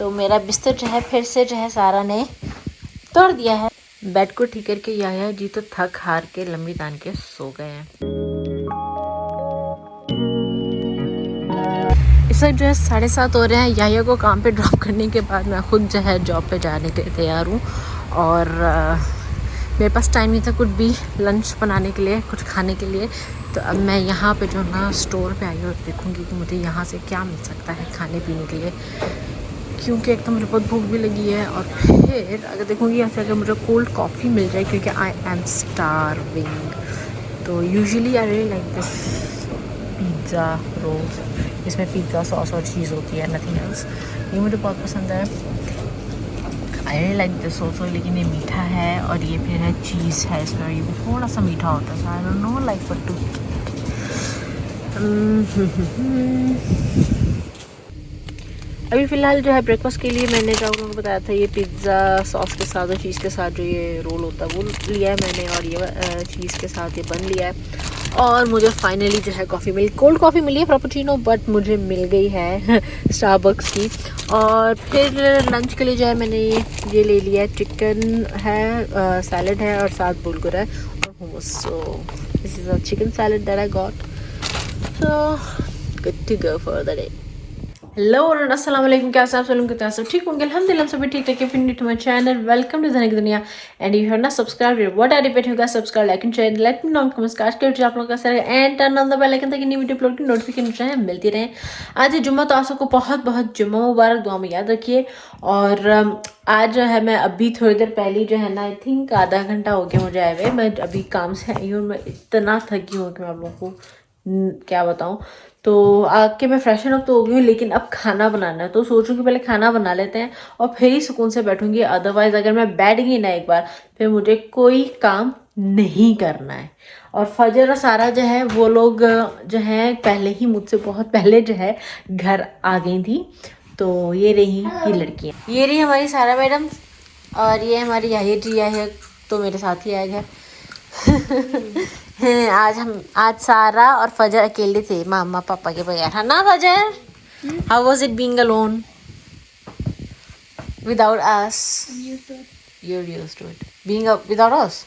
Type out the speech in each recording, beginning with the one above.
तो मेरा बिस्तर जो है फिर से जो है सारा ने तोड़ दिया है। बेड को ठीक करके याया जी तो थक हार के लंबी तान के सो गए हैं। इस वक्त जो है 7:30 हो रहे हैं। याया को काम पे ड्रॉप करने के बाद मैं खुद जो है जॉब पे जाने के लिए तैयार हूँ। और मेरे पास टाइम नहीं था कुछ भी लंच बनाने के लिए, कुछ खाने के लिए। तो अब मैं यहाँ पे जो ना स्टोर पे आई हूँ, देखूँगी कि मुझे यहाँ से क्या मिल सकता है खाने पीने के लिए, क्योंकि एक तो मुझे बहुत भूख भी लगी है। और फिर अगर देखूँगी यहाँ से अगर मुझे कोल्ड कॉफ़ी मिल जाए, क्योंकि आई एम स्टारविंग। तो usually I really like this pizza rolls, इसमें पिज़्ज़ा सॉस और चीज़ होती है, नथिंग एल्स। ये मुझे बहुत पसंद है। आई रियली लाइक दिस ऑल्सो, लेकिन ये मीठा है और ये फिर है चीज़ है इसमें, और ये भी थोड़ा सा मीठा होता है। So I don't know like what to. अभी फ़िलहाल जो है ब्रेकफास्ट के लिए मैंने जो आपको बताया था, ये पिज़्ज़ा सॉस के साथ और चीज़ के साथ जो ये रोल होता है वो लिया है मैंने, और ये चीज़ के साथ ये बन लिया है। और मुझे फाइनली जो है कॉफ़ी मिली, कोल्ड कॉफ़ी मिली है फ्रापेचिनो, बट मुझे मिल गई है स्टारबक्स की। और फिर लंच के लिए जो है मैंने ये ले लिया है, चिकन है, सैलड है और साथ बुलगुर है और hummus। So this is a chicken salad that I got, so good to go for the day. Hello और अस्सलाम वालेकुम, कैसे आप सब ठीक होंगे? अल्हम्दुलिल्लाह सभी ठीक ठाक है। फिर to my channel, welcome to Zehni की दुनिया। And you have not subscribe, what I repeat, you guys subscribe, like and share, let me know in comments आज के वीडियो आप लोगों का सर and turn on the bell icon ताकि new video upload की नोटिफिकेशन है मिलती रहे। आज जुम्मा, तो आप सबको बहुत बहुत जुम्मा मुबारक, दुआ में याद रखिए। और आज जो है मैं अभी थोड़ी देर पहले जो है ना, आई थिंक आधा घंटा हो गया मुझे आए हुए। मैं अभी काम से आई हूँ, मैं इतना थकी हूँ कि मैं आप लोगों को क्या बताऊँ। तो आके मैं फ्रेशन अप तो हो गई हूँ, लेकिन अब खाना बनाना है। तो सोचूं कि पहले खाना बना लेते हैं और फिर ही सुकून से बैठूंगी। अदरवाइज अगर मैं बैठ गई ना एक बार, फिर मुझे कोई काम नहीं करना है। और फजर और सारा जो है वो लोग जो है पहले ही मुझसे बहुत पहले जो है घर आ गई थी। तो ये रही ये लड़कियाँ, ये रही हमारी सारा मैडम, और ये हमारी याहिया जी। याहिया तो मेरे साथ ही आएगा। आज सारा और फजर अकेले थे मामा पापा के बगैर, है ना फजर? How was it being alone without us? You're used to it being without us.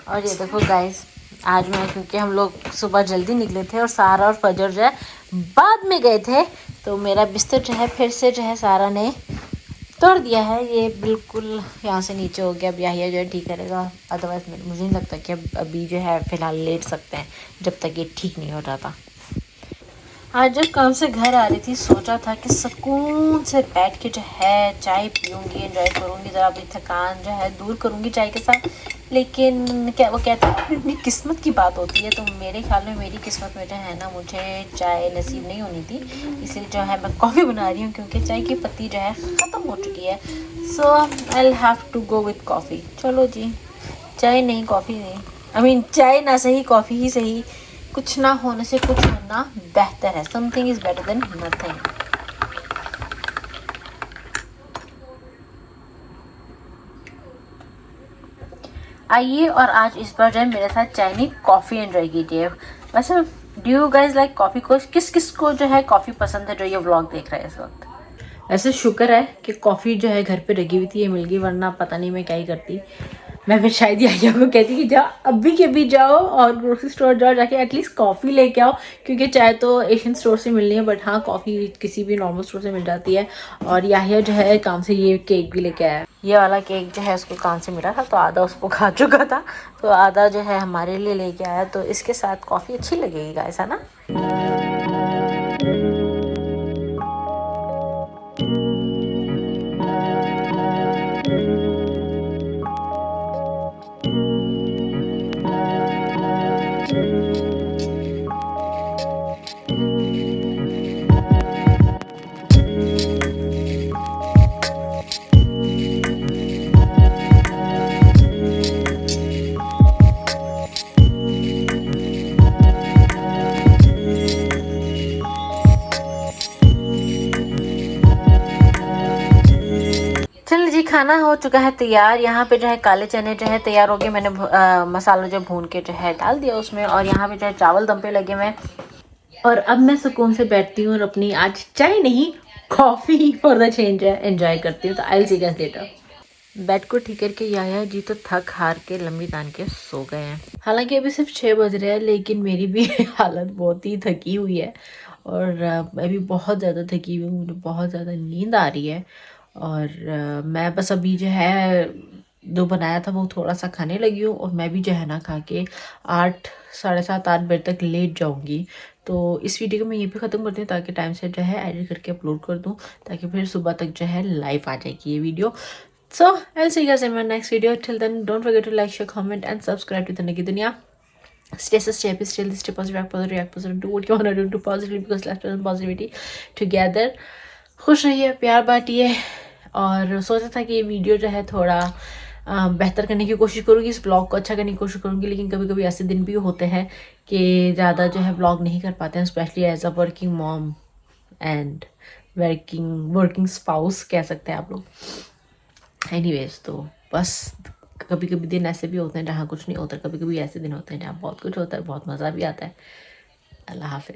और ये देखो गाइस, आज मैं, क्योंकि हम लोग सुबह जल्दी निकले थे और सारा और फजर जो है बाद में गए थे, तो मेरा बिस्तर जो है फिर से जो है सारा ने तोड़ दिया है। ये बिल्कुल यहाँ से नीचे हो गया। अब याहिया जो है ठीक करेगा, अदरवाइज मुझे नहीं लगता कि अभी जो है फ़िलहाल लेट सकते हैं जब तक ये ठीक नहीं हो जाता। आज जब काम से घर आ रही थी, सोचा था कि सुकून से बैठ के जो है चाय पीऊँगी, एंजॉय करूँगी, ज़रा अपनी थकान जो है दूर करूँगी चाय के साथ। लेकिन क्या वो कहते हैं अपनी किस्मत की बात होती है, तो मेरे ख्याल में मेरी किस्मत में जो है ना मुझे चाय नसीब नहीं होनी थी। इसलिए जो है मैं कॉफ़ी बना रही हूँ, क्योंकि चाय की पत्ती जो है ख़त्म हो चुकी है। So I will have to go with coffee. चलो जी, चाय नहीं कॉफ़ी नहीं, आई मीन चाय ना सही कॉफ़ी ही सही, कुछ ना होने से कुछ होना बेहतर है। Something is better than nothing. आइए और आज इस बार जो है मेरे साथ चाय नहीं कॉफ़ी एंजॉय कीजिए। वैसे do you guys like coffee? को किस किस को जो है कॉफ़ी पसंद है जो ये व्लॉग देख रहा है इस वक्त? ऐसे शुक्र है कि कॉफ़ी जो है घर पे रखी हुई थी, ये मिल गई, वरना पता नहीं मैं क्या ही करती। मैं फिर शायद याहिया को कहती कि जाओ अभी के भी जाओ और ग्रोसरी स्टोर जाओ, जाके एटलीस्ट कॉफ़ी लेके आओ, क्योंकि चाय तो एशियन स्टोर से मिलनी है, बट हाँ कॉफ़ी किसी भी नॉर्मल स्टोर से मिल जाती है। और याहिया जो है काम से ये केक भी लेके आया। ये वाला केक जो है उसको काम से मिला था, तो आधा उसको खा चुका था, तो आधा जो है हमारे लिए लेके आया। तो इसके साथ कॉफ़ी अच्छी लगेगी गाइस, है ना? चलिए जी, खाना हो चुका है तैयार। यहाँ पे जो है काले चने जो है तैयार हो गए। मैंने मसाला जो भून के जो है डाल दिया उसमें, और यहाँ पे जो है चावल दम पे लगे हुए हैं। और अब मैं सुकून से बैठती हूँ और अपनी आज चाय नहीं कॉफ़ी फॉर द चेंज है, एंजॉय करती हूँ। तो I will see you guys later. Bed को ठीक करके याया जी तो थक हार के लंबी तान के सो गए हैं। हालांकि अभी सिर्फ 6 बज रहे हैं, लेकिन मेरी भी हालत बहुत ही थकी हुई है और मैं भी बहुत ज़्यादा थकी हुई हूँ, मुझे बहुत ज़्यादा नींद आ रही है। और मैं बस अभी जो है जो बनाया था वो थोड़ा सा खाने लगी हूँ, और मैं भी जो है ना खा के 8 साढ़े 7 8 बजे तक लेट जाऊँगी। तो इस वीडियो को मैं यहीं पे ख़त्म करती हूँ, ताकि टाइम से जो है एडिट करके अपलोड कर दूँ, ताकि फिर सुबह तक जो है लाइव आ जाएगी ये video. So, I'll see you guys in my next video. Till then, don't forget to like, share, comment, and subscribe to the Niki Dunya. Stay so stay happy, stay positive, react positive, do what you wanna do positively, because let's present positivity together. खुश रहिए, प्यार बांटिए। और सोचा था कि ये video जो है थोड़ा बेहतर करने की कोशिश करूँगी, इस ब्लॉग को अच्छा करने की कोशिश करूँगी, लेकिन कभी कभी ऐसे दिन भी होते हैं कि ज़्यादा जो है ब्लॉग नहीं कर पाते हैं, specially as a working mom and working spouse कह सकते हैं आप लोग। एनीवेज, तो बस कभी कभी दिन ऐसे भी होते हैं जहाँ कुछ नहीं होता, कभी कभी ऐसे दिन होते हैं जहाँ बहुत कुछ होता है, बहुत मज़ा भी आता है। अल्लाह हाफिज़।